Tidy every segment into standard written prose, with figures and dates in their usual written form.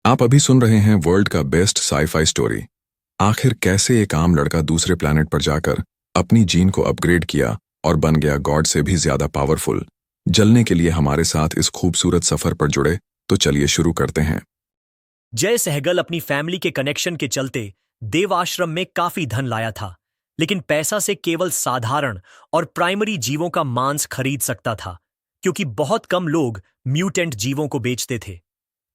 आप अभी सुन रहे हैं वर्ल्ड का बेस्ट साईफाई स्टोरी। आखिर कैसे एक आम लड़का दूसरे प्लैनेट पर जाकर अपनी जीन को अपग्रेड किया और बन गया गॉड से भी ज्यादा पावरफुल। जलने के लिए हमारे साथ इस खूबसूरत सफर पर जुड़े, तो चलिए शुरू करते हैं। जय सहगल अपनी फैमिली के कनेक्शन के चलते देव आश्रम में काफी धन लाया था, लेकिन पैसा से केवल साधारण और प्राइमरी जीवों का मांस खरीद सकता था, क्योंकि बहुत कम लोग म्यूटेंट जीवों को बेचते थे।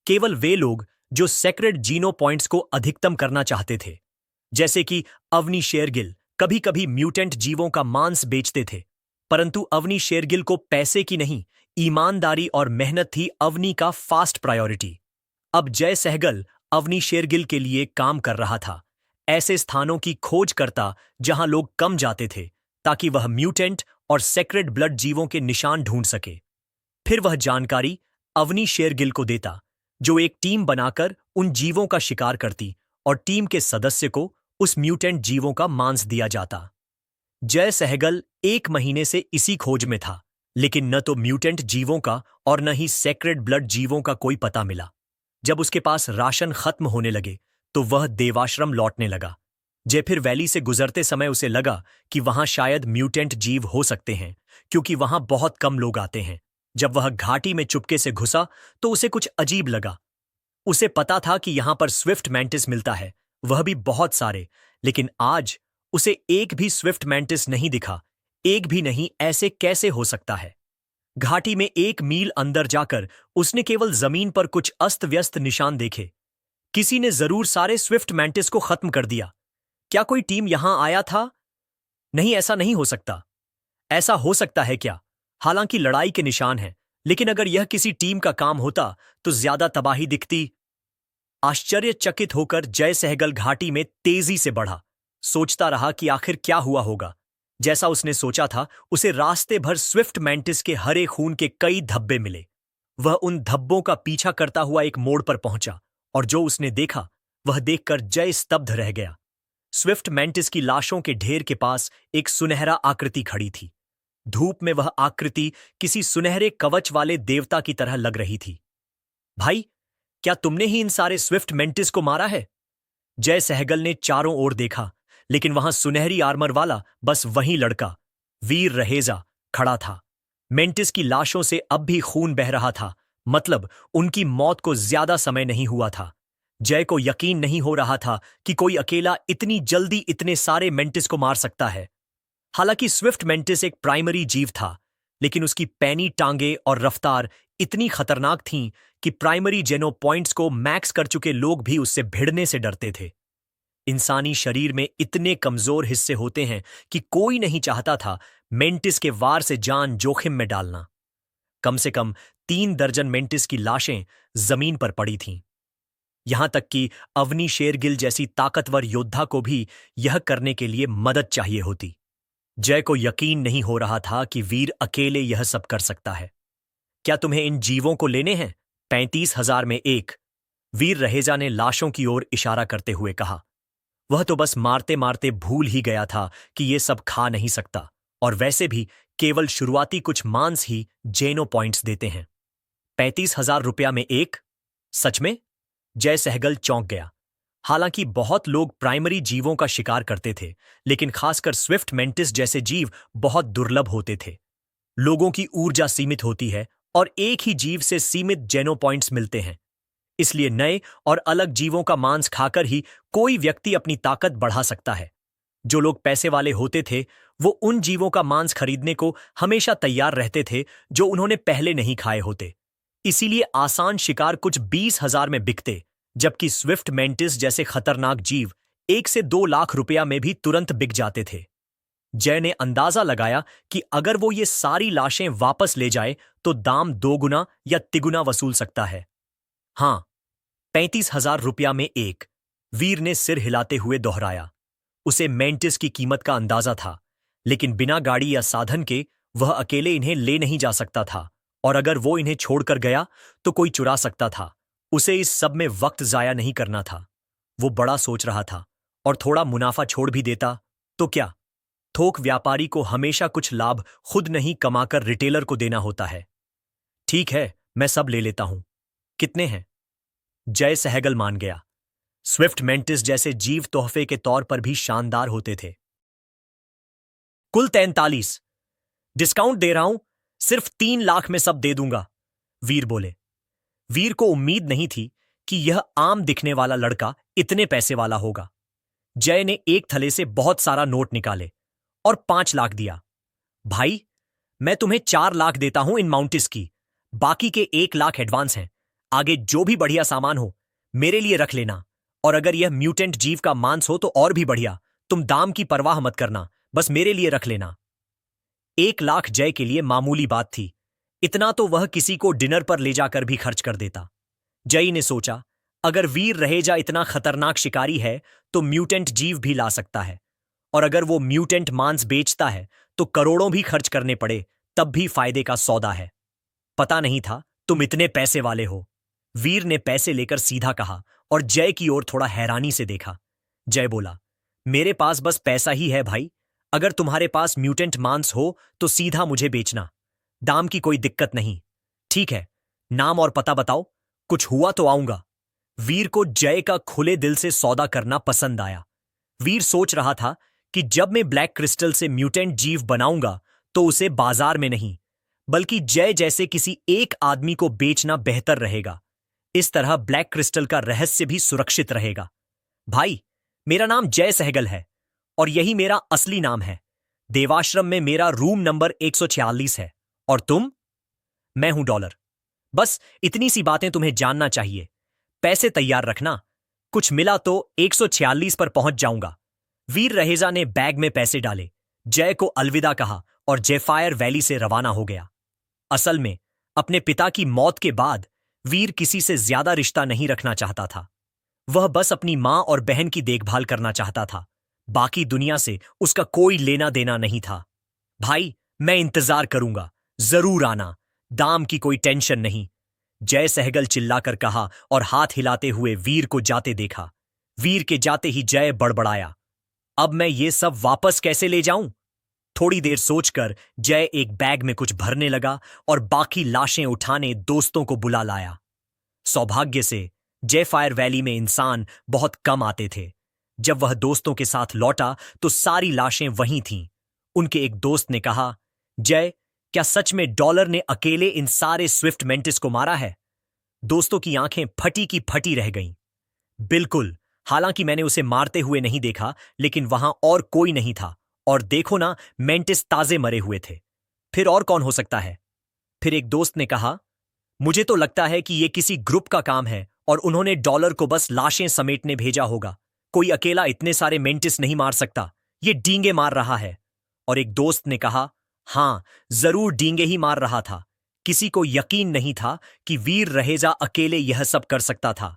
केवल वे लोग जो सेक्रेड जीनो पॉइंट्स को अधिकतम करना चाहते थे, जैसे कि अवनी शेरगिल कभी कभी म्यूटेंट जीवों का मांस बेचते थे। परंतु अवनी शेरगिल को पैसे की नहीं, ईमानदारी और मेहनत थी अवनी का फास्ट प्रायोरिटी। अब जय सहगल अवनी शेरगिल के लिए काम कर रहा था, ऐसे स्थानों की खोज करता जहां लोग कम जाते थे, ताकि वह म्यूटेंट और सेक्रेड ब्लड जीवों के निशान ढूंढ सके। फिर वह जानकारी अवनी शेरगिल को देता, जो एक टीम बनाकर उन जीवों का शिकार करती और टीम के सदस्य को उस म्यूटेंट जीवों का मांस दिया जाता। जय सहगल 1 महीने से इसी खोज में था, लेकिन न तो म्यूटेंट जीवों का और न ही सेक्रेड ब्लड जीवों का कोई पता मिला। जब उसके पास राशन खत्म होने लगे तो वह देवाश्रम लौटने लगा। जयफिर वैली से गुजरते समय उसे लगा कि वहां शायद म्यूटेंट जीव हो सकते हैं, क्योंकि वहां बहुत कम लोग आते हैं। जब वह घाटी में चुपके से घुसा तो उसे कुछ अजीब लगा। उसे पता था कि यहां पर स्विफ्ट मैंटिस मिलता है, वह भी बहुत सारे, लेकिन आज उसे एक भी स्विफ्ट मैंटिस नहीं दिखा। एक भी नहीं, ऐसे कैसे हो सकता है? घाटी में 1 मील अंदर जाकर उसने केवल जमीन पर कुछ अस्त व्यस्त निशान देखे। किसी ने जरूर सारे स्विफ्ट मैंटिस को खत्म कर दिया। क्या कोई टीम यहां आया था? नहीं, ऐसा नहीं हो सकता। ऐसा हो सकता है क्या? हालांकि लड़ाई के निशान हैं, लेकिन अगर यह किसी टीम का काम होता तो ज्यादा तबाही दिखती। आश्चर्यचकित होकर जय सहगल घाटी में तेजी से बढ़ा। सोचता रहा कि आखिर क्या हुआ होगा। जैसा उसने सोचा था, उसे रास्ते भर स्विफ्ट मैंटिस के हरे खून के कई धब्बे मिले। वह उन धब्बों का पीछा करता हुआ एक मोड़ पर पहुंचा, और जो उसने देखा वह देखकर जय स्तब्ध रह गया। स्विफ्ट मैंटिस की लाशों के ढेर के पास एक सुनहरा आकृति खड़ी थी। धूप में वह आकृति किसी सुनहरे कवच वाले देवता की तरह लग रही थी। भाई, क्या तुमने ही इन सारे स्विफ्ट मेंटिस को मारा है? जय सहगल ने चारों ओर देखा, लेकिन वहां सुनहरी आर्मर वाला बस वही लड़का, वीर रहेजा, खड़ा था। मेंटिस की लाशों से अब भी खून बह रहा था, मतलब उनकी मौत को ज्यादा समय नहीं हुआ था। जय को यकीन नहीं हो रहा था कि कोई अकेला इतनी जल्दी इतने सारे मेंटिस को मार सकता है। हालांकि स्विफ्ट मेंटिस एक प्राइमरी जीव था, लेकिन उसकी पैनी टांगे और रफ्तार इतनी खतरनाक थीं कि प्राइमरी जेनो पॉइंट्स को मैक्स कर चुके लोग भी उससे भिड़ने से डरते थे। इंसानी शरीर में इतने कमजोर हिस्से होते हैं कि कोई नहीं चाहता था मेंटिस के वार से जान जोखिम में डालना। कम से कम 3 दर्जन मेंटिस की लाशें जमीन पर पड़ी थीं। यहां तक कि अवनी शेरगिल जैसी ताकतवर योद्धा को भी यह करने के लिए मदद चाहिए होती। जय को यकीन नहीं हो रहा था कि वीर अकेले यह सब कर सकता है। क्या तुम्हें इन जीवों को लेने हैं? 35,000 में एक, वीर रहेजा ने लाशों की ओर इशारा करते हुए कहा। वह तो बस मारते मारते भूल ही गया था कि ये सब खा नहीं सकता, और वैसे भी केवल शुरुआती कुछ मांस ही जेनो पॉइंट्स देते हैं। 35,000 रुपया में एक? सच में? जय सहगल चौंक गया। हालांकि बहुत लोग प्राइमरी जीवों का शिकार करते थे, लेकिन खासकर स्विफ्ट मेंटिस जैसे जीव बहुत दुर्लभ होते थे। लोगों की ऊर्जा सीमित होती है और एक ही जीव से सीमित जेनो पॉइंट्स मिलते हैं। इसलिए नए और अलग जीवों का मांस खाकर ही कोई व्यक्ति अपनी ताकत बढ़ा सकता है। जो लोग पैसे वाले होते थे, वो उन जीवों का मांस खरीदने को हमेशा तैयार रहते थे जो उन्होंने पहले नहीं खाए होते। इसीलिए आसान शिकार कुछ 20,000 में बिकते, जबकि स्विफ्ट मेंटिस जैसे खतरनाक जीव 1 से 2 लाख रुपया में भी तुरंत बिक जाते थे। जय ने अंदाजा लगाया कि अगर वो ये सारी लाशें वापस ले जाए तो दाम 2 गुना या तिगुना वसूल सकता है। हां, 35,000 रुपया में एक, वीर ने सिर हिलाते हुए दोहराया। उसे मेंटिस की कीमत का अंदाजा था, लेकिन बिना गाड़ी या साधन के वह अकेले इन्हें ले नहीं जा सकता था, और अगर वो इन्हें छोड़कर गया तो कोई चुरा सकता था। उसे इस सब में वक्त जाया नहीं करना था। वो बड़ा सोच रहा था, और थोड़ा मुनाफा छोड़ भी देता तो क्या? थोक व्यापारी को हमेशा कुछ लाभ खुद नहीं कमाकर रिटेलर को देना होता है। ठीक है, मैं सब ले लेता हूं। कितने हैं? जय सहगल मान गया। स्विफ्ट मेंटिस जैसे जीव तोहफे के तौर पर भी शानदार होते थे। कुल 43। डिस्काउंट दे रहा हूं, सिर्फ 3 लाख में सब दे दूंगा, वीर बोले। वीर को उम्मीद नहीं थी कि यह आम दिखने वाला लड़का इतने पैसे वाला होगा। जय ने एक थले से बहुत सारा नोट निकाले और 5 लाख दिया। भाई, मैं तुम्हें 4 लाख देता हूं इन माउंटिस की, बाकी के 1 लाख एडवांस हैं। आगे जो भी बढ़िया सामान हो मेरे लिए रख लेना, और अगर यह म्यूटेंट जीव का मांस हो तो और भी बढ़िया। तुम दाम की परवाह मत करना, बस मेरे लिए रख लेना। 1 लाख जय के लिए मामूली बात थी। इतना तो वह किसी को डिनर पर ले जाकर भी खर्च कर देता। जय ने सोचा, अगर वीर रहेजा इतना खतरनाक शिकारी है तो म्यूटेंट जीव भी ला सकता है, और अगर वो म्यूटेंट मांस बेचता है तो करोड़ों भी खर्च करने पड़े तब भी फायदे का सौदा है। पता नहीं था तुम इतने पैसे वाले हो, वीर ने पैसे लेकर सीधा कहा और जय की ओर थोड़ा हैरानी से देखा। जय बोला, मेरे पास बस पैसा ही है भाई। अगर तुम्हारे पास म्यूटेंट मांस हो तो सीधा मुझे बेचना, दाम की कोई दिक्कत नहीं। ठीक है, नाम और पता बताओ, कुछ हुआ तो आऊंगा। वीर को जय का खुले दिल से सौदा करना पसंद आया। वीर सोच रहा था कि जब मैं ब्लैक क्रिस्टल से म्यूटेंट जीव बनाऊंगा तो उसे बाजार में नहीं, बल्कि जय जैसे किसी एक आदमी को बेचना बेहतर रहेगा। इस तरह ब्लैक क्रिस्टल का रहस्य भी सुरक्षित रहेगा। भाई, मेरा नाम जय सहगल है और यही मेरा असली नाम है। देवाश्रम में मेरा रूम नंबर 146 है। और तुम? मैं हूं डॉलर। बस इतनी सी बातें तुम्हें जानना चाहिए। पैसे तैयार रखना, कुछ मिला तो 146 पर पहुंच जाऊंगा। वीर रहेजा ने बैग में पैसे डाले, जय को अलविदा कहा और जेफायर वैली से रवाना हो गया। असल में अपने पिता की मौत के बाद वीर किसी से ज्यादा रिश्ता नहीं रखना चाहता था। वह बस अपनी मां और बहन की देखभाल करना चाहता था। बाकी दुनिया से उसका कोई लेना देना नहीं था। भाई, मैं इंतजार करूंगा, जरूर आना, दाम की कोई टेंशन नहीं, जय सहगल चिल्लाकर कहा और हाथ हिलाते हुए वीर को जाते देखा। वीर के जाते ही जय बड़बड़ाया, अब मैं ये सब वापस कैसे ले जाऊं? थोड़ी देर सोचकर जय एक बैग में कुछ भरने लगा और बाकी लाशें उठाने दोस्तों को बुला लाया। सौभाग्य से जेफायर वैली में इंसान बहुत कम आते थे। जब वह दोस्तों के साथ लौटा तो सारी लाशें वहीं थीं। उनके एक दोस्त ने कहा, जय, क्या सच में डॉलर ने अकेले इन सारे स्विफ्ट मेंटिस को मारा है? दोस्तों की आंखें फटी की फटी रह गईं। बिल्कुल, हालांकि मैंने उसे मारते हुए नहीं देखा, लेकिन वहां और कोई नहीं था, और देखो ना, मेंटिस ताजे मरे हुए थे। फिर और कौन हो सकता है? फिर एक दोस्त ने कहा, मुझे तो लगता है कि यह किसी ग्रुप का काम है और उन्होंने डॉलर को बस लाशें समेटने भेजा होगा। कोई अकेला इतने सारे मेंटिस नहीं मार सकता, ये डींगे मार रहा है। और एक दोस्त ने कहा, हां, जरूर डींगे ही मार रहा था। किसी को यकीन नहीं था कि वीर रहेजा अकेले यह सब कर सकता था।